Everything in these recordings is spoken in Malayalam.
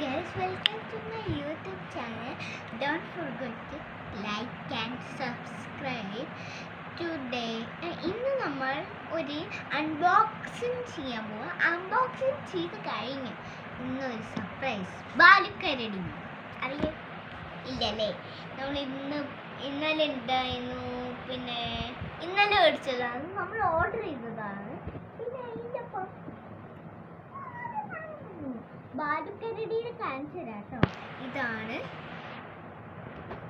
guys, welcome to my YouTube channel. Don't forget to like and subscribe. Today ഇന്ന് നമ്മൾ ഒരു അൺബോക്സിങ് ചെയ്യാൻ പോവാം. അൺബോക്സിങ് ചെയ്ത് കഴിഞ്ഞു ഇന്നൊരു സർപ്രൈസ് ബാലുക്കരടി അറിയോ ഇല്ലല്ലേ. നമ്മൾ ഇന്നലെ ഉണ്ടായിരുന്നു, പിന്നെ ഇന്നലെ മേടിച്ചതാണ്, നമ്മൾ ഓർഡർ ചെയ്തതാണ്. പിന്നെ അതിൻ്റെ ബാലുക്കരടിയുടെ കാണിച്ചു തരാം കേട്ടോ. ഇതാണ്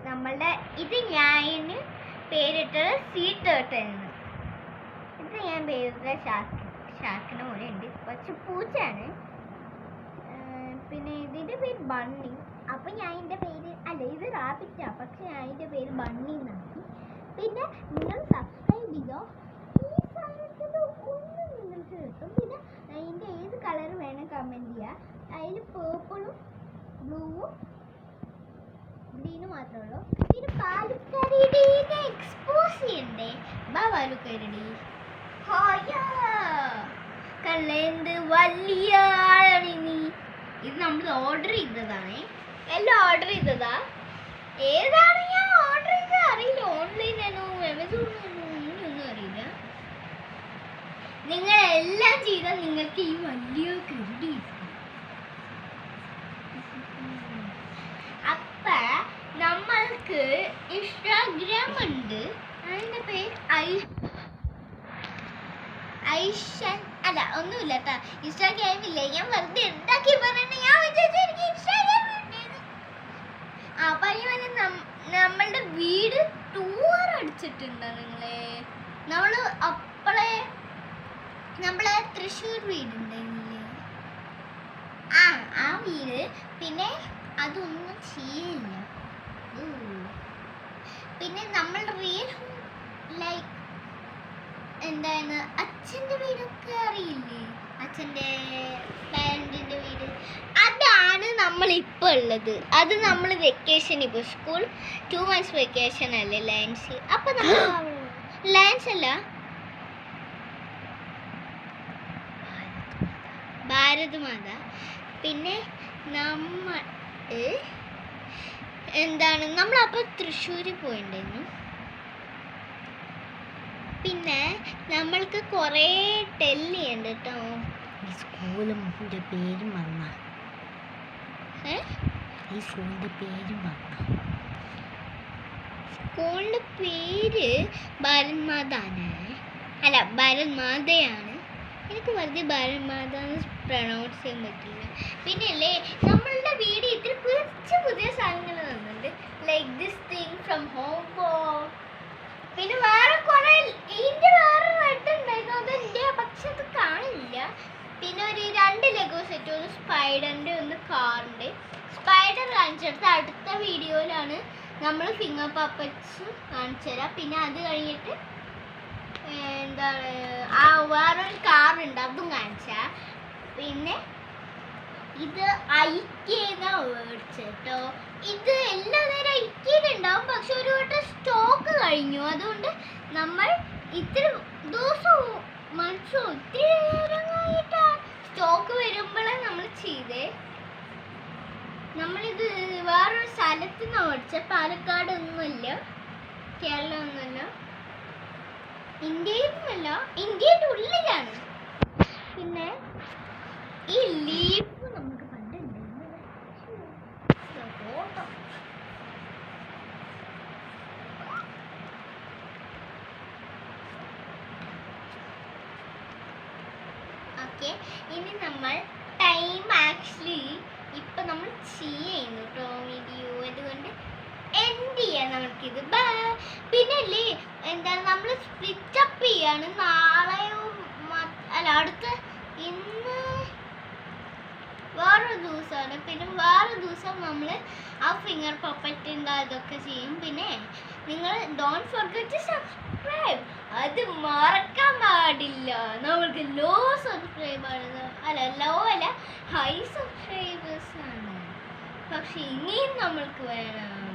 നമ്മളുടെ, ഇത് ഞാൻ പേരിട്ടത് സീ ടേർട്ടിൽ നിന്ന്. ഇത് ഞാൻ പേരിട്ട ഷാർക്കിനെ പോലെ ഉണ്ട്, കുറച്ച് പൂച്ചയാണ്. പിന്നെ ഇതിൻ്റെ പേര് ബണ്ണി. അപ്പം ഞാൻ ഇതിൻ്റെ പേര് ഇത് റാബിറ്റാണ്, പക്ഷെ ഞാൻ ഇതിൻ്റെ പേര് ബണ്ണി എന്നാക്കി. പിന്നെ നിങ്ങൾ സബ്സ്ക്രൈബ് ചെയ്തോ, ഈ സാധനത്തിൽ ഒന്ന് നിങ്ങൾക്ക് കിട്ടും. പിന്നെ അതിൻ്റെ ഏത് കളർ വേണം കമൻറ്റ് ചെയ്യുക. അതിൽ പേർപ്പിളും ബ്ലൂവും ഗ്രീനും മാത്രമേ ഉള്ളൂ. പിന്നെ ബാലുക്കരടിനെ എക്സ്പോസ് ചെയ്യണ്ടേ? ബാലുക്കരടി കള്ളേന്ത് വലിയ ആളാണ് നീ. ഇത് നമ്മൾ ഓർഡർ ചെയ്തതാണ്, എല്ലാം ഓർഡർ ചെയ്തതാ. ഏതാണ് ഞാൻ ഓർഡർ ചെയ്തത് അറിയില്ല, ഓൺലൈനാണോ ആമസോണിലാണോ ഒന്നും അറിയില്ല. നിങ്ങൾ എല്ലാം ചെയ്താൽ നിങ്ങൾക്ക് ഈ വലിയ കരടി. നമ്മൾക്ക് ഇൻസ്റ്റാഗ്രാം ഉണ്ട്, അതിൻ്റെ പേര് ഐഷൻ അല്ല ഒന്നുമില്ല കേട്ടോ. ഇൻസ്റ്റാഗ്രാം ഇല്ലേ, ഞാൻ വെറുതെ ഉണ്ടാക്കി പറഞ്ഞ. ഞാൻ വിചാരിച്ചു എനിക്ക് ഇൻസ്റ്റാഗ്രാം ഉണ്ടെന്ന്. പയ്യവന് നമ്മളുടെ വീട് ടൂർ അടിച്ചിട്ടുണ്ടോ നിങ്ങളെ? നമ്മളെ തൃശ്ശൂർ വീടുണ്ടായിരുന്നില്ലേ, ആ വീട്. പിന്നെ അതൊന്നും ചെയ്യില്ല. പിന്നെ നമ്മൾ റിയൽ ലൈക്ക് എന്താണ് അച്ഛൻ്റെ വീടൊക്കെ അറിയില്ലേ, അച്ഛൻ്റെ പാരൻറ്റിൻ്റെ വീട്. അതാണ് നമ്മളിപ്പോൾ ഉള്ളത്. അത് നമ്മൾ വെക്കേഷൻ, ഇപ്പോൾ സ്കൂൾ 2 months വെക്കേഷൻ അല്ലേ ലയൻസ്. അപ്പം നമ്മൾ ലയൻസ് അല്ല, ഭാരത് മാത. പിന്നെ നമ്മൾ എന്താണ് നമ്മളപ്പോൾ തൃശ്ശൂർ പോയിട്ടുണ്ടായിരുന്നു. പിന്നെ നമ്മൾക്ക് കുറേ ടെൽ ചെയ്യണ്ട് കേട്ടോ. ഈ സ്കൂളിൻ്റെ പേരും പറഞ്ഞ സ്കൂളിൻ്റെ പേര് ഭാരത് മാതാണ്, അല്ല ഭാരത് മാതയാണ്. എനിക്ക് വെറുതെ ഭാരത് മാത പ്രൊണൗൺസ് ചെയ്യാൻ പറ്റില്ല. പിന്നെ അല്ലേ നമ്മളുടെ വീഡിയോ ഇത്തിരി കുറച്ച് പുതിയ സാധനങ്ങൾ വന്നിട്ടുണ്ട്, ലൈക്ക് ദിസ് തിങ് ഫ്രം ഹോംബോ. പിന്നെ വേറെ കുറേ ഇതിൻ്റെ വേറെ റെഡ് ഉണ്ടായിരുന്നു, അതെൻ്റെ പക്ഷെ അത് കാണില്ല. പിന്നെ ഒരു 2 ലെഗോ സെറ്റ്, ഒന്ന് സ്പൈഡറിൻ്റെ ഒന്ന് കാറിൻ്റെ. സ്പൈഡർ കാണിച്ചെടുത്ത് അടുത്ത വീഡിയോയിലാണ് നമ്മൾ ഫിംഗർ പപ്പറ്റ്സ് കാണിച്ചു തരാം. പിന്നെ അത് കഴിഞ്ഞിട്ട് എന്താണ് വേറൊരു കാറുണ്ട്, അതും കാണിച്ചാ. പിന്നെ ഇത് ഐക്യന്നാ മേടിച്ചോ. ഇത് എല്ലാ നേരം ഐക്യയിലുണ്ടാവും, പക്ഷെ ഒരു വട്ടം സ്റ്റോക്ക് കഴിഞ്ഞു. അതുകൊണ്ട് നമ്മൾ ഇത്തിരി ദിവസവും മനസ്സും ഇത്തിരി നേരം കഴിഞ്ഞിട്ടാ സ്റ്റോക്ക് വരുമ്പോഴേ നമ്മൾ ചെയ്തേ. നമ്മളിത് വേറൊരു സ്ഥലത്ത് നിന്ന് മേടിച്ച, പാലക്കാട് ഒന്നുമല്ല, കേരളം ഒന്നുമല്ല, ഇന്ത്യയിലൊന്നുമല്ല, ഇന്ത്യയുടെ ഉള്ളിലാണ്. പിന്നെ ഈ ലീഫ് നമുക്ക് പണ്ടുണ്ടായിരുന്നു. ഓക്കെ, ഇനി നമ്മൾ ടൈം ആക്ച്വലി ഇപ്പം നമ്മൾ ചെയ്യുന്നു കേട്ടോ വീഡിയോ, അതുകൊണ്ട് എൻഡ് ചെയ്യാം നമുക്കിത്. പിന്നെ അല്ലേ എന്താണ് നമ്മൾ സ്പ്ലിറ്റ് അപ്പ് ചെയ്യാണ്. നാളെയോ അല്ല അടുത്ത ഇന്ന് വേറൊരു ദിവസമാണ്. പിന്നെ വേറെ ദിവസം നമ്മൾ ആ ഫിംഗർ പപ്പറ്റിൻ്റെ അതൊക്കെ ചെയ്യും. പിന്നെ നിങ്ങൾ ഡോണ്ട് ഫോർഗെറ്റ് ടു സബ്സ്ക്രൈബ്, അത് മറക്കാൻ പാടില്ല. നമ്മൾക്ക് ലോ സബ്സ്ക്രൈബാണ്, ലോ അല്ല ഹൈ സബ്സ്ക്രൈബേഴ്സ് ആണ്, പക്ഷെ ഇനിയും നമ്മൾക്ക് വേണം.